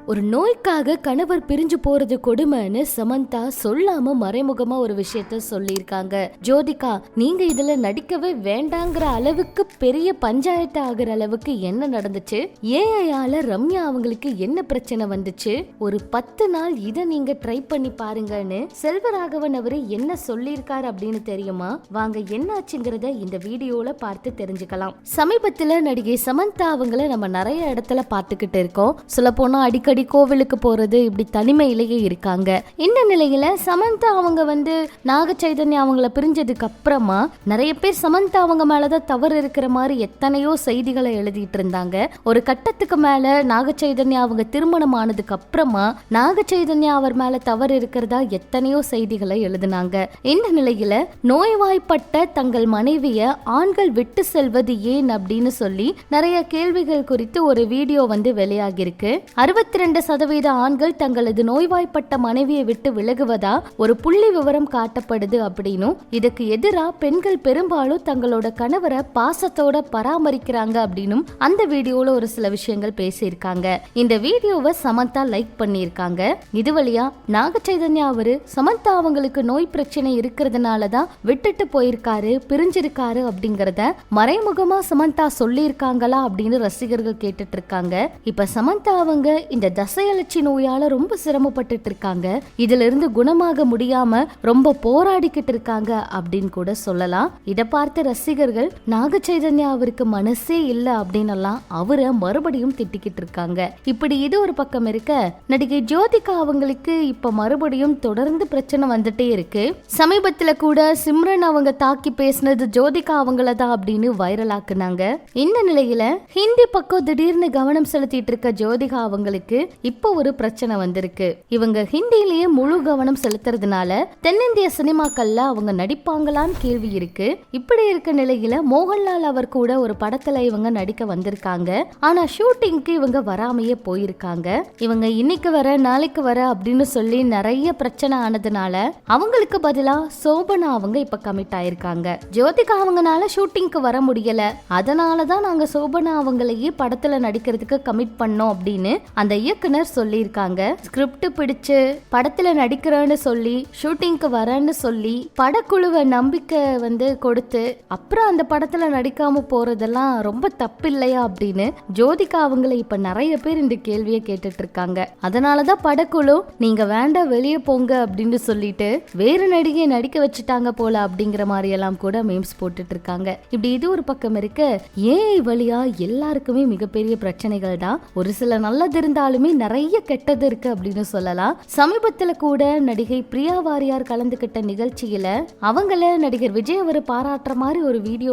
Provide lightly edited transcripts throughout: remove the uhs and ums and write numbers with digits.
ஒரு நோய்க்காக கணவர் பிரிஞ்சு போறது கொடுமைன்னு சமந்தா சொல்லாம மறைமுகமா ஒரு விஷயத்த சொல்லியிருக்காங்க. ஜோதிகா, நீங்க இதுல நடிக்கவே வேண்டாங்கிற அளவுக்கு பெரிய பஞ்சாயத்து ஆகிற அளவுக்கு என்ன நடந்துச்சு, ஏஐயால ரம்யா அவங்களுக்கு என்ன பிரச்சனை வந்துச்சு, ஒரு 10 நாள் இதை நீங்க ட்ரை பண்ணி பாருங்கன்னு செல்வராகவன் அவரு என்ன சொல்லியிருக்காரு அப்படின்னு தெரியுமா? வாங்க என்னாச்சுங்கிறத இந்த வீடியோல பார்த்து தெரிஞ்சுக்கலாம். சமீபத்துல நடிகை சமந்தா அவங்கள நம்ம நிறைய இடத்துல பார்த்துக்கிட்டு இருக்கோம். சொல்ல போனா அடிக்கடி கோவிலுக்கு போறது, இப்படி தனிமையிலேயே இருக்காங்க. இந்த நிலையில சமந்தா அவங்க நாக சைதன்யா அவங்கள பிரிஞ்சதுக்கு அப்புறமா நிறைய பேர் சமந்தா அவங்க மேலதான் தவறு இருக்கிற மாதிரி எத்தனையோ செய்திகளை எழுதிட்டு இருந்தாங்க. ஒரு கட்டத்துக்கு மேல நாக சைதன்யா அவங்க திருமணம் ஆனதுக்கு அப்புறமா நாக சைதன்யா அவர் மேல தவறு இருக்கிறதா எத்தனையோ செய்திகளை எழுதினாங்க. இந்த நிலையில நோய்வாய்ப்பட்ட தங்கள் மனைவிய ஆண்கள் விட்டு செல்வது ஏன் அப்படின்னு சொல்லி நிறைய கேள்விகள் குறித்து ஒரு வீடியோ வெளியாகிருக்கு. 62% ஆண்கள் தங்களது நோய்வாய்ப்பட்ட மனைவியை விட்டு விலகுவதா ஒரு புள்ளி விவரம் காட்டப்படுது அப்படின்னும், இதுக்கு எதிராக பெண்கள் பெரும்பாலும் தங்களோட கணவரை பாசத்தோட பராமரிக்கிறாங்க அப்படின்னும் அந்த வீடியோல ஒரு சில விஷயங்கள் பேசியிருக்காங்க. இந்த வீடியோவை சமந்தா லைக் பண்ணியிருக்காங்க. இது வழியா நாக சைதன்யா அவரு சமந்தா அவங்களுக்கு நோய் பிரச்சனை இருக்கிறதுனாலதான் விட்டுட்டு போயிருக்காரு, பிரிஞ்சிருக்காரு அப்படிங்கறத மறைமுகமா சமந்தா சொல்லியிருக்காங்களா அப்படின்னு ரசிகர்கள் கேட்டுட்டு இருக்காங்க. இப்ப சமந்தா அவங்க இந்த தசையலட்சி நோயால ரொம்ப சிரமப்பட்டு இருக்காங்க. இதுல இருந்து குணமாக முடியாம ரொம்ப போராடிக்கிட்டு இருக்காங்க அப்படின்னு கூட சொல்லலாம். இத பார்த்து ரசிகர்கள் நாக சைதன்யா அவருக்கு மனசே இல்ல அப்படின்னு எல்லாம் அவரை மறுபடியும் திட்டிக்கிட்டு இருக்காங்க. இப்படி இது ஒரு பக்கம் இருக்க, நடிகை ஜோதிகா அவங்களுக்கு இப்ப மறுபடியும் தொடர்ந்து பிரச்சனை வந்துட்டே இருக்கு. சமீபத்துல கூட சிம்ரன் அவங்க தாக்கி பேசினது ஜோதிகா அவங்களதான் அப்படின்னு வைரல் ஆக்குனாங்க. இந்த நிலையில ஹிந்தி பக்கம் திடீர்னு கவனம் செலுத்திட்டு இருக்க ஜோதிகா அவங்களுக்கு இப்போ ஒரு பிரச்சனை வந்திருக்கு. இவங்க ஹிந்திலேயே முழு கவனம் செலுத்துறதுனால தென்னிந்திய சினிமாக்கள்ல அவங்க நடிப்பாங்களான்னு கேள்வி இருக்கு. இப்படி இருக்க நிலையில மோகன்லால் அவர் கூட ஒரு படத்துல இவங்க நடிக்க வந்திருக்காங்க. ஆனா ஷூட்டிங்க்கு இவங்க வராமையே போயிருக்காங்க. இவங்க இன்னைக்கு வர நாளைக்கு வர அப்படின்னு சொல்லி நிறைய பிரச்சனை ஆனதுனால அவங்களுக்கு பதிலா சோபனா அவங்க இப்ப கமிட் ஆயிருக்காங்க. ஜோதிகா அவங்கனால ஷூட்டிங்க்கு வர முடியல, அதனாலதான் நாங்க சோபனா அவங்களையே படத்துல நடிக்கிறதுக்கு கமிட் பண்ணோம் அப்படின்னு அந்த இயக்குனர் சொல்லியிருக்காங்க. ஸ்கிரிப்ட் பிடிச்சு படத்துல நடிக்கிறேன்னு சொல்லி ஷூட்டிங்க்கு வரேன்னு சொல்லி படக்குழுவை நம்பிக்கை கொடுத்து அப்புறம் அந்த படத்துல நடிக்காம போறதெல்லாம் ரொம்ப தப்பு இல்லையா அப்படின்னு ஜோதிகா அவங்களை இப்ப நிறைய பேர் இந்த கேள்வியை கேட்டுட்டு இருக்காங்க. அதனாலதான் படக்குழு நீங்க வேண்டாம் வெளியே போங்க அப்படின்னு சொல்லிட்டு வேறு நடிகை நடிக்க வச்சுட்டாங்க போல அப்படிங்கிற மாதிரி எல்லாம் கூட மீம்ஸ் போட்டுட்டு இருக்காங்க. இப்படி இது ஒரு பக்கம் இருக்க, ஏஐ வழியா எல்லாருக்குமே மிகப்பெரிய பிரச்சனைகள் தான். ஒரு சில நல்லது இருந்தாலுமே நிறைய கெட்டது இருக்கு அப்படின்னு சொல்லலாம். சமீபத்துல கூட நடிகை பிரியா வாரியார் கலந்துகிட்ட நிகழ்ச்சியில அவங்கள நடிகர் விஜய் அவர் பாராட்டுற மாதிரி ஒரு வீடியோ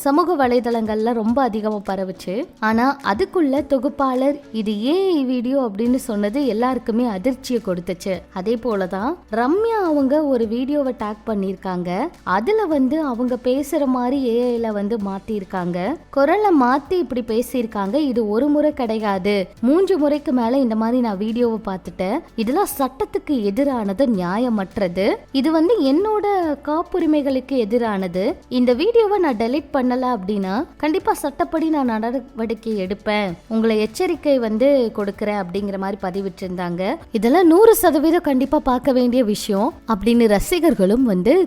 சமூக வலைதளங்கள்ல ரொம்ப அதிகமா பரவுச்சு. ஆனா அதுக்குள்ள தொகுப்பாளர் இது ஏஐ வீடியோ அப்படின்னு சொன்னது எல்லாருக்குமே அதிர்ச்சியை கொடுத்துச்சு. அதே போலதான் ரம்யா அவங்க ஒரு வீடியோவை டேக் பண்ணிருக்காங்க. அதுல அவங்க பேசுற மாதிரி ஏஐல மாத்திருக்காங்க. குரலை மாத்தி இப்படி பேசியிருக்காங்க. இது ஒரு முறை கிடையாது, 3 முறைக்கு மேல இந்த மாதிரி நான் வீடியோவை பார்த்துட்டேன். இதெல்லாம் சட்டத்துக்கு எதிரானது, நியாயமற்றது. இது என்னோட காப்புரிமைகளுக்கு எதிரானது. இந்த வீடியோவை நான் டெலீட் பண்ணல அப்படின்னா கண்டிப்பா சட்டப்படி நான் நடவடிக்கை எடுப்பேன், உங்களை எச்சரிக்கை கொடுக்கிறேன் அப்படிங்கிற மாதிரி பதிவிட்டிருந்தாங்க. இதெல்லாம் 100% கண்டிப்பா பார்க்க வேண்டிய விஷயம் அப்படின்னு ரசிகர்களும்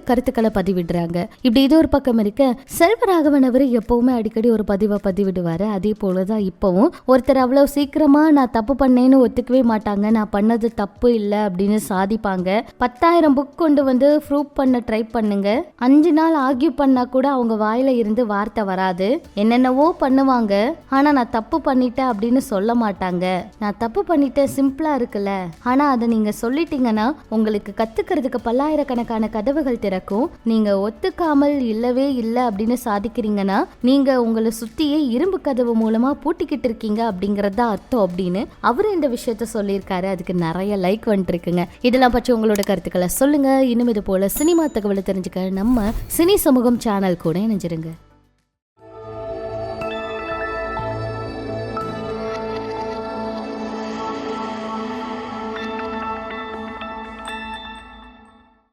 கருத்துக்களை பதிவிடுறாங்க. இப்படி இது ஒரு பக்கம் இருக்க, செல்வராகவன் அவர் எப்பவுமே அடிக்கடி ஒரு பதிவை பதிவிடுவாரு. அதே போலதான் இப்பவும் ஒருத்தர் அவ்வளவு சீக்கிரமா நான் தப்பு பண்ணேன்னு ஒத்துக்கவே மாட்டாங்க, நான் பண்ணது தப்பு இல்ல அப்படின்னு சாதிப்பாங்க. 10,000 புக் கொண்டு ப்ரூவ் பண்ண ட்ரை பண்ணுங்க, 5 நாள் ஆர்கியூ பண்ணா கூட அவங்க வாயில இருந்து வார்த்தை வராது, என்னென்னவோ பண்ணுவாங்க, ஆனா நான் தப்பு பண்ணிட்டேன் அப்படின்னு சொல்ல மாட்டாங்க. நான் தப்பு பண்ணிட்டேன் சிம்பிளா இருக்குல்ல, ஆனா அதை நீங்க சொல்லிட்டீங்கன்னா உங்களுக்கு கத்துக்கிறதுக்கு பல்லாயிரக்கணக்கான கதவுகள் திறக்கும். நீங்க ஒத்துக்காமல் இல்லவே இல்லை அப்படின்னு சாதிக்கிறீங்கன்னா நீங்க உங்களை சுத்தியே இரும்பு கதவு மூலமா பூட்டிக்கிட்டு இருக்கீங்க அப்படிங்கறத அர்த்தம் அப்படின்னு அவரு இந்த விஷயத்த சொல்லியிருக்காரு. அதுக்கு நிறைய லைக் வந்துருக்குங்க. இதெல்லாம் பற்றி உங்களோட கருத்துக்களை சொல்லுங்க. இன்னும் இது போல சினிமா தகவலை தெரிஞ்சுக்க நம்ம சினி சமூகம் சேனல் கூட இணைஞ்சிருங்க.